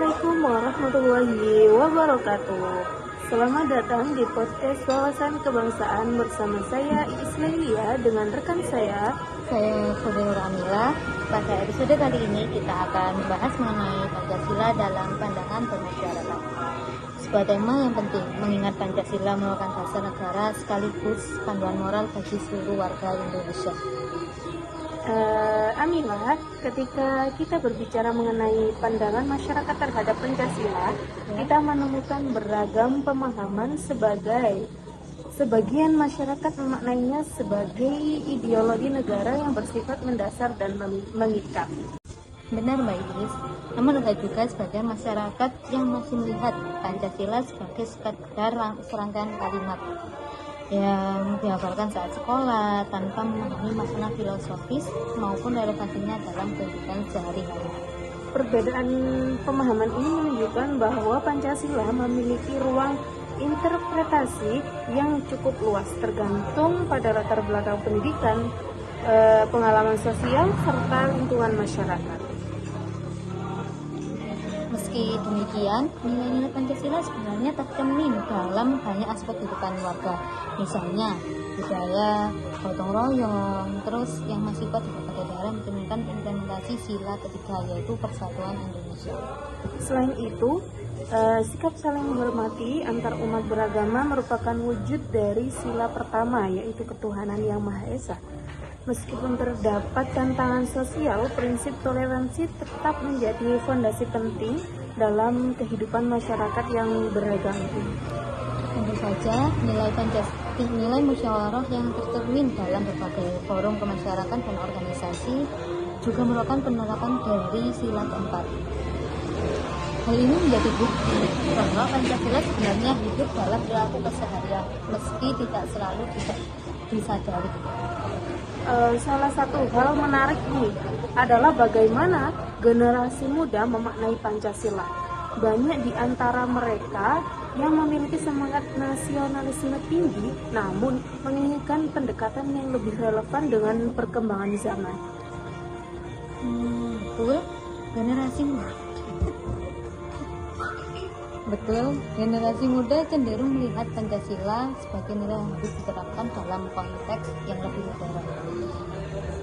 Assalamualaikum warahmatullahi wabarakatuh. Selamat datang di podcast Wawasan Kebangsaan bersama saya Ismailia dengan rekan saya Saudara Amila. Pada episode kali ini kita akan membahas mengenai Pancasila dalam pandangan bermasyarakat. Sebuah tema yang penting, mengingat Pancasila merupakan dasar negara sekaligus panduan moral bagi seluruh warga Indonesia. Amila, ketika kita berbicara mengenai pandangan masyarakat terhadap Pancasila, kita menemukan beragam pemahaman sebagian masyarakat memaknainya sebagai ideologi negara yang bersifat mendasar dan mengikat. Benar Mbak Iris, namun ada juga sebagian masyarakat yang masih melihat Pancasila sebagai sekadar serangkaian kalimat yang dihafalkan saat sekolah tanpa memahami makna filosofis maupun relevansinya dalam kehidupan sehari-hari. Perbedaan pemahaman ini menunjukkan bahwa Pancasila memiliki ruang interpretasi yang cukup luas tergantung pada latar belakang pendidikan, pengalaman sosial, serta lingkungan masyarakat. Meski demikian, nilai-nilai Pancasila sebenarnya tercermin dalam banyak aspek kehidupan warga. Misalnya, budaya, gotong royong, terus yang masih kuat di berbagai daerah mencerminkan implementasi sila ketiga, yaitu persatuan Indonesia. Selain itu, sikap saling menghormati antar umat beragama merupakan wujud dari sila pertama, yaitu ketuhanan yang Maha Esa. Meskipun terdapat tantangan sosial, prinsip toleransi tetap menjadi fondasi penting dalam kehidupan masyarakat yang beragam. Tentu saja, nilai musyawarah yang tercermin dalam berbagai forum kemasyarakatan dan organisasi juga merupakan penerapan dari sila keempat. Hal ini menjadi bukti bahwa Pancasila sebenarnya hidup dalam perilaku keseharian, meski tidak selalu disadari. Salah satu hal menarik nih adalah bagaimana generasi muda memaknai Pancasila. Banyak di antara mereka yang memiliki semangat nasionalisme tinggi, namun menginginkan pendekatan yang lebih relevan dengan perkembangan zaman. Betul, generasi muda cenderung melihat Pancasila sebagai nilai yang harus diterapkan dalam konteks yang lebih modern,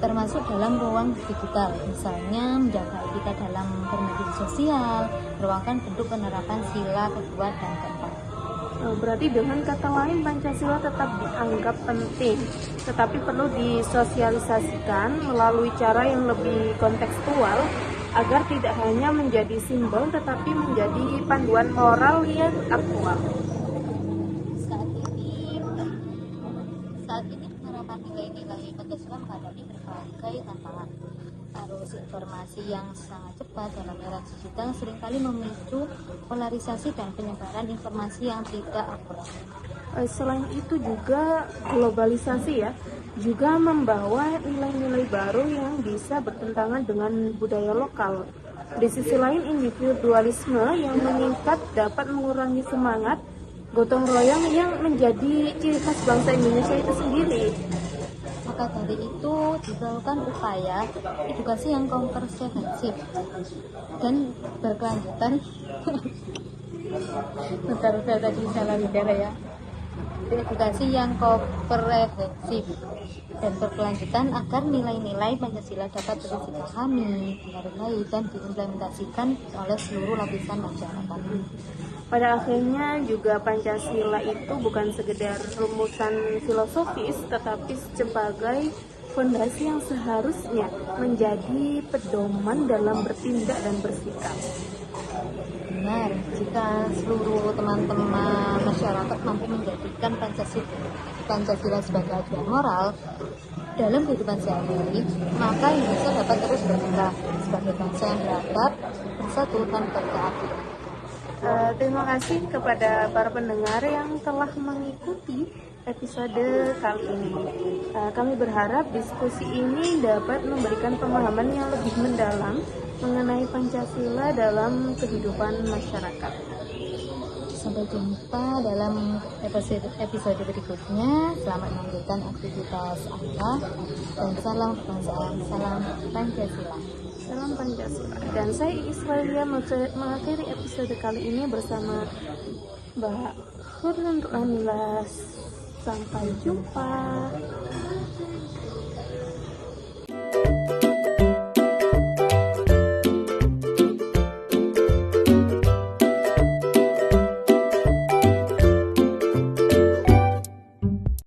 termasuk dalam ruang digital, misalnya menjaga etika dalam bermedia sosial, merupakan bentuk penerapan sila kedua dan keempat. Berarti dengan kata lain Pancasila tetap dianggap penting, tetapi perlu disosialisasikan melalui cara yang lebih kontekstual agar tidak hanya menjadi simbol tetapi menjadi panduan moral yang aktual. Saat ini penerapan nilai-nilai Pancasila menghadapi berbagai tantangan. Arus informasi yang sangat cepat dalam era digital seringkali memicu polarisasi dan penyebaran informasi yang tidak akurat. Selain itu juga globalisasi juga membawa nilai-nilai baru yang bisa bertentangan dengan budaya lokal. Di sisi lain, individualisme yang meningkat dapat mengurangi semangat gotong royong yang menjadi ciri khas bangsa Indonesia itu sendiri. Maka dari itu diperlukan upaya edukasi yang komprehensif dan berkelanjutan. Bentar, tadi salah bicara ya. Edukasi yang komprehensif dan berkelanjutan agar nilai-nilai Pancasila dapat terus dipahami, dihargai, dan diimplementasikan oleh seluruh lapisan masyarakat. Pada akhirnya juga Pancasila itu bukan sekedar rumusan filosofis, tetapi sebagai fondasi yang seharusnya menjadi pedoman dalam bertindak dan bersikap. Benar, jika seluruh teman-teman masyarakat mampu menjadikan Pancasila sebagai acuan moral dalam kehidupan sehari-hari, maka Indonesia dapat terus berkembang sebagai bangsa yang beradab, bersatu, dan berkeadilan. Terima kasih kepada para pendengar yang telah mengikuti episode kali ini. Kami berharap diskusi ini dapat memberikan pemahaman yang lebih mendalam mengenai Pancasila dalam kehidupan masyarakat. Sampai jumpa dalam episode berikutnya. Selamat melanjutkan aktivitas Anda dan salam kebangsaan, salam Pancasila. Salam Pancasila. Dan saya Israelia mengakhiri episode kali ini bersama Mbak Hurun Ramila. Sampai jumpa.